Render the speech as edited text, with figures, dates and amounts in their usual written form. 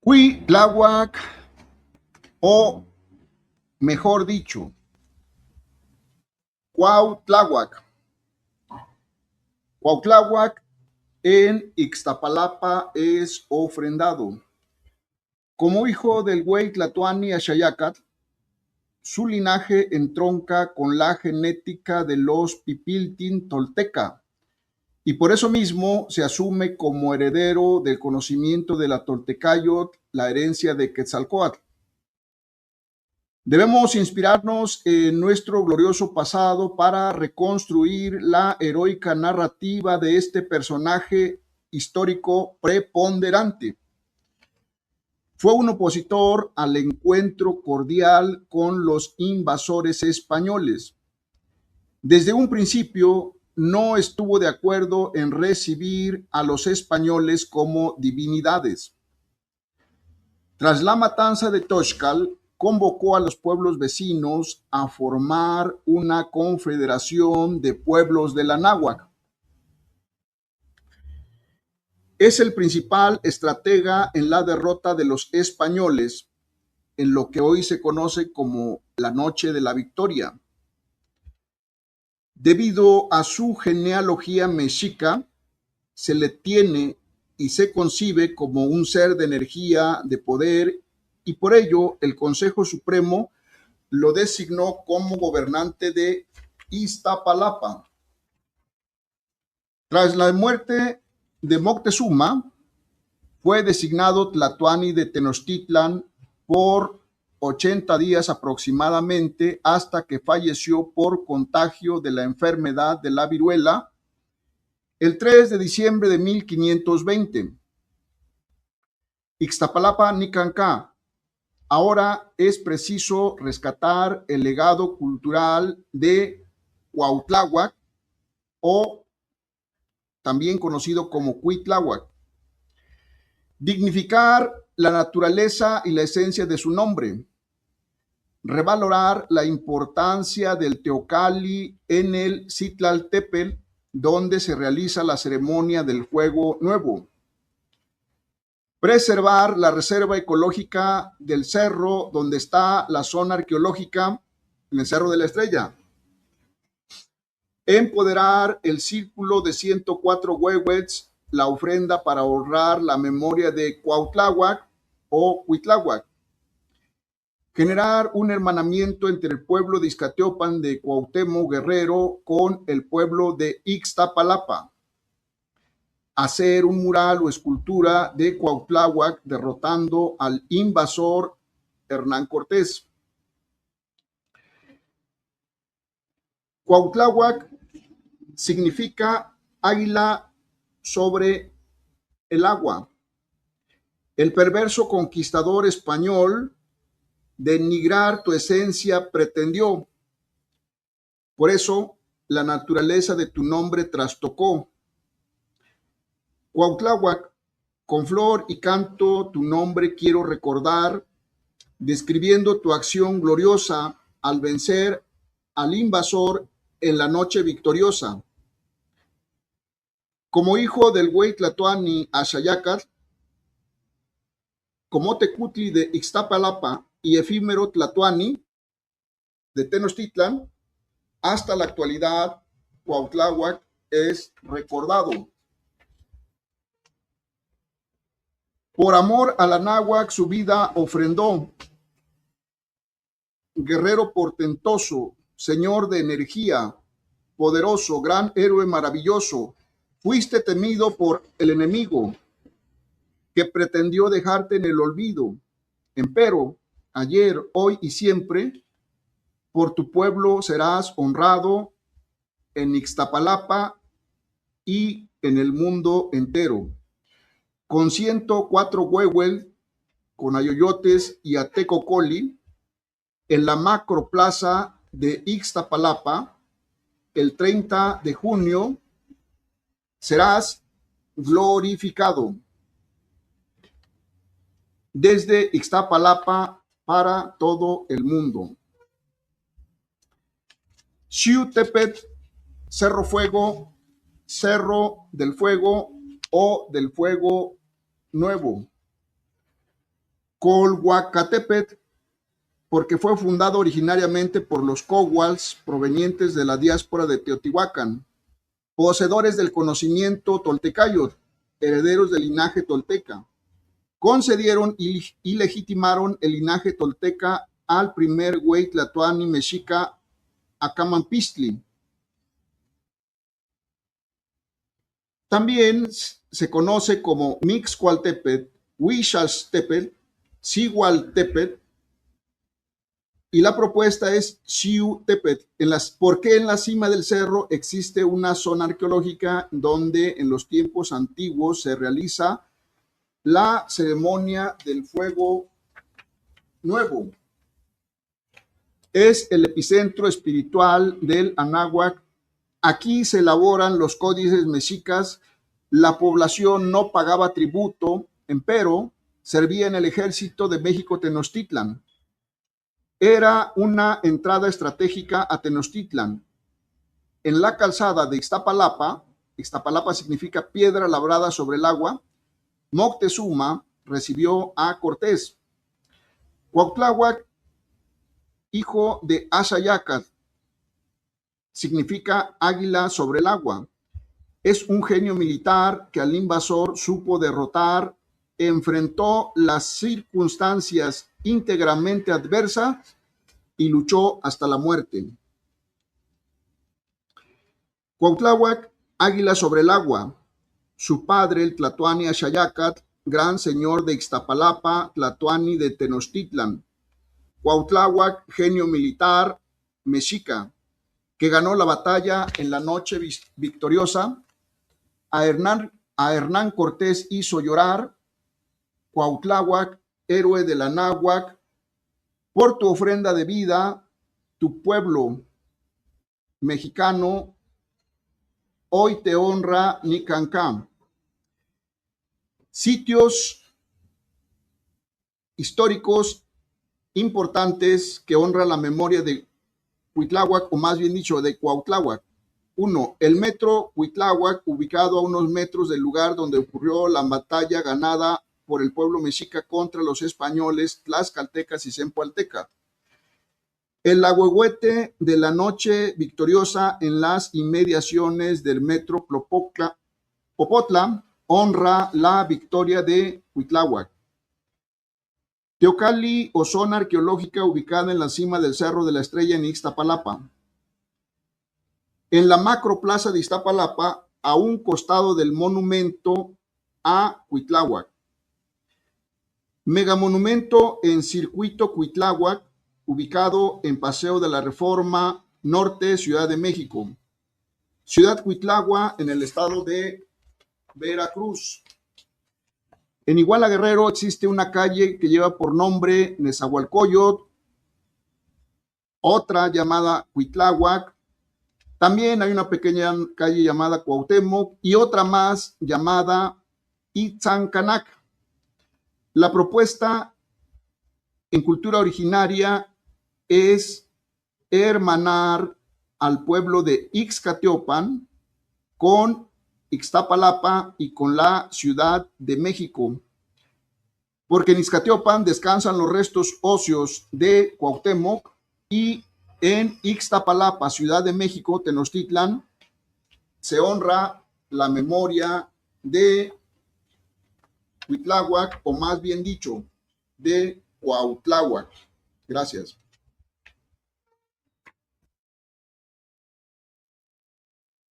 Cuitláhuac, o mejor dicho, Cuautláhuac. Cuautláhuac en Ixtapalapa es ofrendado. Como hijo del güey Tlatoani Axayácatl, su linaje entronca con la genética de los Pipiltin tolteca, y por eso mismo se asume como heredero del conocimiento de la Toltecayotl, la herencia de Quetzalcóatl. Debemos inspirarnos en nuestro glorioso pasado para reconstruir la heroica narrativa de este personaje histórico preponderante. Fue un opositor al encuentro cordial con los invasores españoles. Desde un principio no estuvo de acuerdo en recibir a los españoles como divinidades. Tras la matanza de Toxcal, convocó a los pueblos vecinos a formar una confederación de pueblos de la náhuatl. Es el principal estratega en la derrota de los españoles en lo que hoy se conoce como la Noche de la Victoria. Debido a su genealogía mexica, se le tiene y se concibe como un ser de energía, de poder, y por ello el Consejo Supremo lo designó como gobernante de Iztapalapa. Tras la muerte de Moctezuma, fue designado Tlatoani de Tenochtitlan por 80 días aproximadamente hasta que falleció por contagio de la enfermedad de la viruela el 3 de diciembre de 1520. Ixtapalapa Nicancá. Ahora es preciso rescatar el legado cultural de Cuautláhuac, o también conocido como Cuitláhuac. Dignificar la naturaleza y la esencia de su nombre. Revalorar la importancia del teocalli en el Citlaltépetl, donde se realiza la ceremonia del Fuego Nuevo. Preservar la reserva ecológica del cerro, donde está la zona arqueológica, en el Cerro de la Estrella. Empoderar el círculo de 104 huehuets, la ofrenda para honrar la memoria de Cuautláhuac o Cuitláhuac. Generar un hermanamiento entre el pueblo de Ixcateopan de Cuauhtémoc Guerrero con el pueblo de Ixtapalapa. Hacer un mural o escultura de Cuautláhuac derrotando al invasor Hernán Cortés. Cuautláhuac significa águila sobre el agua. El perverso conquistador español denigrar tu esencia pretendió. Por eso la naturaleza de tu nombre trastocó. Cuautláhuac, con flor y canto tu nombre quiero recordar, describiendo tu acción gloriosa al vencer al invasor en la noche victoriosa. Como hijo del güey Tlatoani Axayácatl, como Tecutli de Ixtapalapa y efímero Tlatoani de Tenochtitlan, hasta la actualidad Cuautláhuac es recordado. Por amor a la náhuatl su vida ofrendó. Guerrero portentoso, señor de energía, poderoso, gran héroe maravilloso, fuiste temido por el enemigo que pretendió dejarte en el olvido. Empero, ayer, hoy y siempre, por tu pueblo serás honrado en Ixtapalapa y en el mundo entero. Con 104 huehuel, con ayoyotes y atecocoli, en la macroplaza de Ixtapalapa, el 30 de junio, serás glorificado. Desde Ixtapalapa para todo el mundo. Xiutepetl, Cerro Fuego, Cerro del Fuego o del Fuego Nuevo. Colhuacatepetl, porque fue fundado originariamente por los Coguals provenientes de la diáspora de Teotihuacán, poseedores del conocimiento toltecayo, herederos del linaje tolteca. Concedieron y legitimaron el linaje tolteca al primer güey tlatoani mexica Acamampistli. También se conoce como Mixcoaltepetl, Huixaltepetl, Cigualtepetl, y la propuesta es Xiutepetl. ¿Por qué en la cima del cerro existe una zona arqueológica donde en los tiempos antiguos se realiza la ceremonia del fuego nuevo? Es el epicentro espiritual del Anáhuac. Aquí se elaboran los códices mexicas. La población no pagaba tributo, empero servía en el ejército de México Tenochtitlan. Era una entrada estratégica a Tenochtitlan. En la calzada de Iztapalapa, Iztapalapa significa piedra labrada sobre el agua, Moctezuma recibió a Cortés. Cuauhtláhuac, hijo de Axayácatl, significa águila sobre el agua. Es un genio militar que al invasor supo derrotar, enfrentó las circunstancias íntegramente adversas y luchó hasta la muerte. Cuauhtláhuac, águila sobre el agua. Su padre, el tlatoani Axayácatl, gran señor de Ixtapalapa, tlatoani de Tenochtitlan. Cuauhtláhuac, genio militar mexica, que ganó la batalla en la noche victoriosa. A Hernán Cortés hizo llorar. Cuauhtláhuac, héroe de la náhuac, por tu ofrenda de vida, tu pueblo mexicano hoy te honra Nicancán. Sitios históricos importantes que honran la memoria de Cuitláhuac, o más bien dicho, de Cuauhtláhuac. 1. El metro Cuitláhuac, ubicado a unos metros del lugar donde ocurrió la batalla ganada por el pueblo mexica contra los españoles, tlaxcaltecas y zempoaltecas. El ahuehuete de la noche victoriosa en las inmediaciones del metro Popotla honra la victoria de Cuitláhuac. Teocalli, o zona arqueológica ubicada en la cima del Cerro de la Estrella en Ixtapalapa. En la macroplaza de Iztapalapa, a un costado del monumento a Cuitláhuac. Megamonumento en Circuito Cuitláhuac, ubicado en Paseo de la Reforma Norte, Ciudad de México. Ciudad Cuitláhuac, en el estado de Veracruz. En Iguala Guerrero existe una calle que lleva por nombre Nezahualcóyotl, otra llamada Cuitláhuac. También hay una pequeña calle llamada Cuauhtémoc y otra más llamada Itzhancanac. La propuesta en cultura originaria es hermanar al pueblo de Ixcatiopan con Ixtapalapa y con la Ciudad de México, porque en Ixcatiopan descansan los restos óseos de Cuauhtémoc y en Ixtapalapa, Ciudad de México, Tenochtitlan, se honra la memoria de Cuitláhuac, o más bien dicho, de Cuauhtláhuac. Gracias.